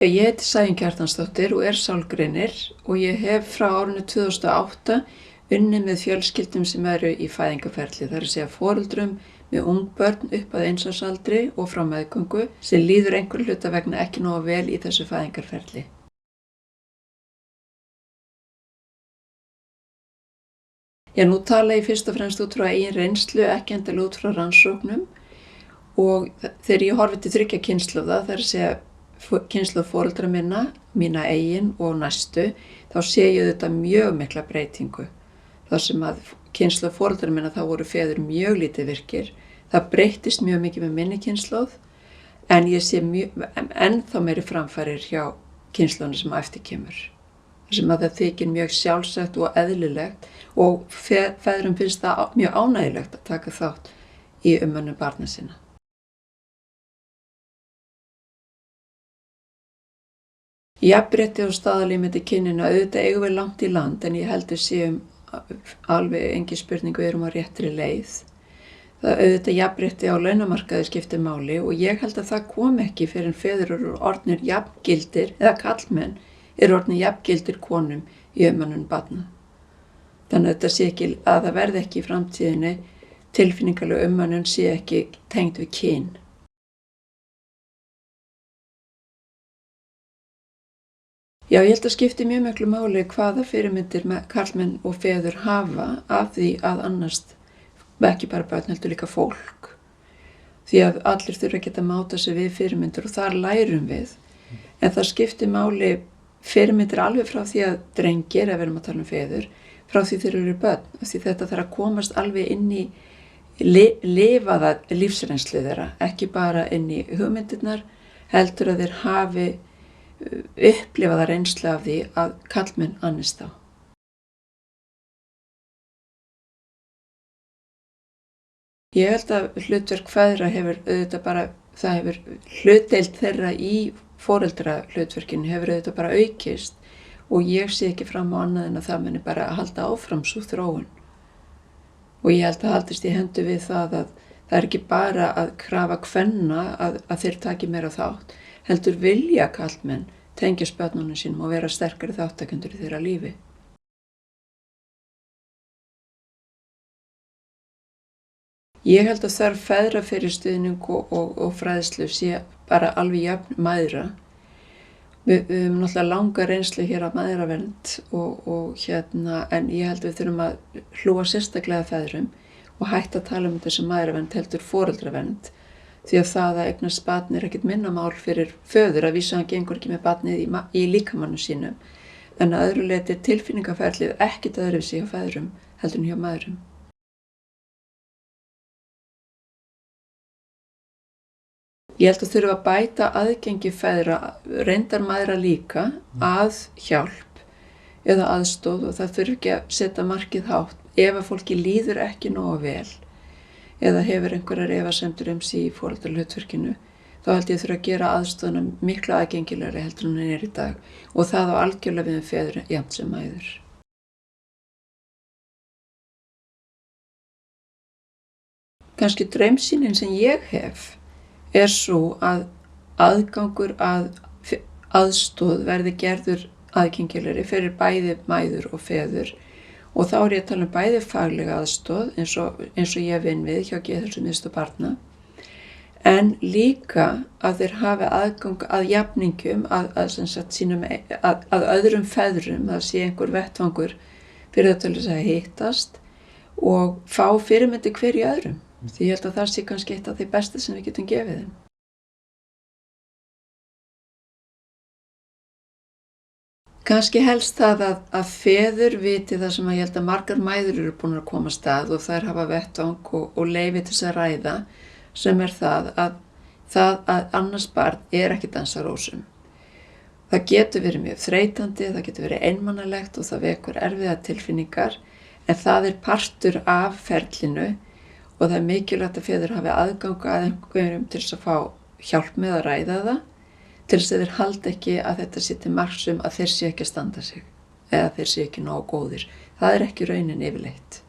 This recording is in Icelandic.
Ég heiti Sæunn Kjartansdóttir og sálgreinir og ég hef frá árinu 2008 unnið með fjölskyldum sem eru í fæðingarferli, það er að segja foreldrum með ung börn upp að 1 árs aldri og frá meðgöngu sem líður einhver hluta vegna ekki nógu vel í þessu fæðingarferli. Nú tala ég fyrst og fremst út frá eigin reynslu, ekki endilega út frá rannsóknum, og þegar ég horfi til 3 kynslóða, það er að segja kynslóð foreldra minna, mína eigin og næstu, þá sé ég þetta mjög mikla breytingu. Þar sem að kynslóð foreldra minna þá voru feður mjög lítið virkir. Það breyttist mjög mikið með minni kynslóð, en ég sé ennþá meiri framfarir hjá kynslóðinu sem eftir kemur. Þar sem að það þykir mjög sjálfsagt og eðlilegt og feðrum finnst það mjög ánægilegt að taka þátt í umönnun barna sinna. Jafnrétti og staðalímynd í kyninu, auðvitað eigum við langt í land, en ég held við séum alveg engin spurning, við erum á réttri leið. Það auðvitað jafnrétti á launamarkaði skiptir máli og ég held að það kom ekki fyrr en feður eru orðnir jafngildir, eða karlmenn eru orðnir jafngildir konum í umönnun barna. Þannig að þetta sé ekki, að það verði ekki í framtíðinni, tilfinningaleg umönnun sé ekki tengd við kyn. Já, ég held að skipti mjög miklu máli hvaða fyrirmyndir karlmenn og feður hafa af því að annast ekki bara börn heldur líka fólk. Því að allir þurfa að geta máta sig við fyrirmyndir og þar lærum við. En það skipti máli fyrirmyndir alveg frá því að drengir, ef við erum að tala feður, frá því þeir eru börn. Því þetta þarf að komast alveg inn í lifaða lífsreynslu þeirra, ekki bara inn í hugmyndirnar, heldur að þeir hafi upplifaða reynslu af því að karlmenn annist þá. Ég held að hlutverk feðra hefur auðvitað bara, það hefur hlutdeild þeirra í foreldrahlutverkinu hefur auðvitað bara aukist og ég sé ekki fram á annað en að það muni bara að halda áfram sú þróun. Og ég held að haldist í hendur við það að það er ekki bara að krafa kvenna að þeir taki meira þátt, heldur vilja karlmenn tengja börnunum sínum og vera sterkari þáttakendur í þeirra lífi. Ég held að þörf feðra fyrir stuðning og fræðslu sé bara alveg jafn mæðra. Við höfum náttúrulega langa reynslu hér af mæðravernd en ég held við þurfum að hlúa sérstaklega feðrum og hætta að tala þetta sem mæðravernd heldur foreldravernd. Því að það að eignast barn er ekkert minna mál fyrir föður að vísa hann gengur ekki með barnið í líkamannu sínum. En að öðru leyti tilfinningaferlið ekkert öðruvísi hjá feðrum heldur en hjá mæðrum. Ég held að þurfa að bæta aðgengi feðra, reyndar mæðra líka, að hjálp eða aðstoð og það þurfi ekki að setja markið hátt ef að fólki líður ekki nógu vel eða hefur einhverjar efasemdir sig í foreldrahlutverkinu, þá held ég þurfa að gera aðstoðuna miklu aðgengilegri heldur en hún í dag og það á algjörlega við feður jafnt sem mæður. Kannski draumsýnin sem ég hef svo að aðgangur að aðstoð verði gerður aðgengilegri fyrir bæði mæður og feður. Og þá ég að tala bæði faglega aðstoð eins og ég vinn við hjá Geðheilsumiðstöð barna, en líka að þeir hafi aðgang að jafningjum, að öðrum feðrum, það sé einhver vettvangur fyrir það til þess að hittast og fá fyrirmyndi hver í öðrum. Því ég held að það sé kannski eitt af því besta sem við getum gefið þeim. Kannski helst það að feður viti það sem að ég held að margar mæður eru búin að komast að og þær hafa vettvang og leyfi til þess að ræða, sem það að annars barn ekki dansarósum. Það getur verið mjög þreytandi, það getur verið einmannalegt og það vekur erfiðar tilfinningar, en það partur af ferlinu og það mikilvægt að feður hafi aðgang að einhverjum til þess að fá hjálp með að ræða það, til þess að þeir halda ekki að þetta sé til marks að þeir sé ekki að standa sig eða þeir sé ekki nógu góðir. Það ekki raunin yfirleitt.